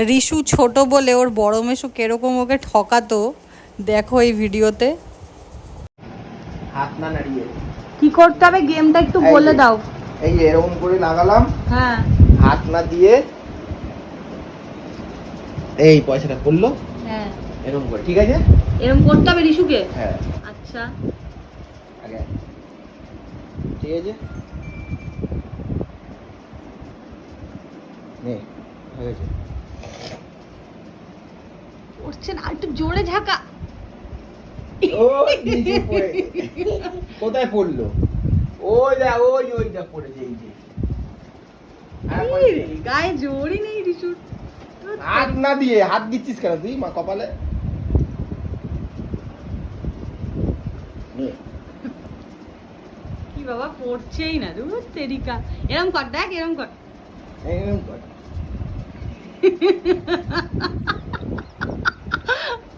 রিশু ছোট বলে ওর বড় মেশো কিরকম ওকে ঠকাতো দেখো এই ভিডিওতে। হাত না নাড়িয়ে কি করতে হবে গেমটা একটু বলে দাও। এই যে এরকম করে লাগালাম, হ্যাঁ হাত না দিয়ে এই পয়সাটা পড়লো, হ্যাঁ এরকম করে, ঠিক আছে? এরকম করতে হবে রিশুকে? হ্যাঁ আচ্ছা আগে, ঠিক আছে, নে হয়ে গেছে। পড়ছে না, একটু জোরে ঝাঁকা। ও নিচে পড়ে, কোথায় পড়লো? ওই যা, ওই যা পড়েছে, এই যে গায়ে জোরই নেই রিশুর। হাত না দিয়ে, হাত দিচ্ছিস কেন তুই মা কপালে? কি বাবা পড়ছেই না, দূর তেরিকা। এরকম কর, দেখ এরকম কর। এরকম কর।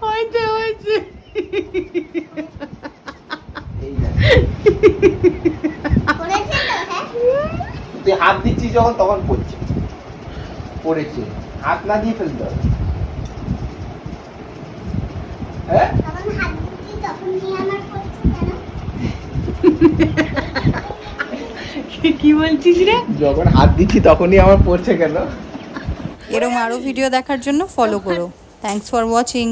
হয়েছে হয়েছে। এই যা। তুই হাত দিচ্ছিস যখন তখন পড়ছে, পড়েছে, হাত না দিয়ে ফেলতে হবে। হ্যাঁ কি বলছিস রে? যখন হাত দিচ্ছি তখনই আমার পড়ছে কেন? এরকম আরো ভিডিও দেখার জন্য ফলো করো। Thanks for watching.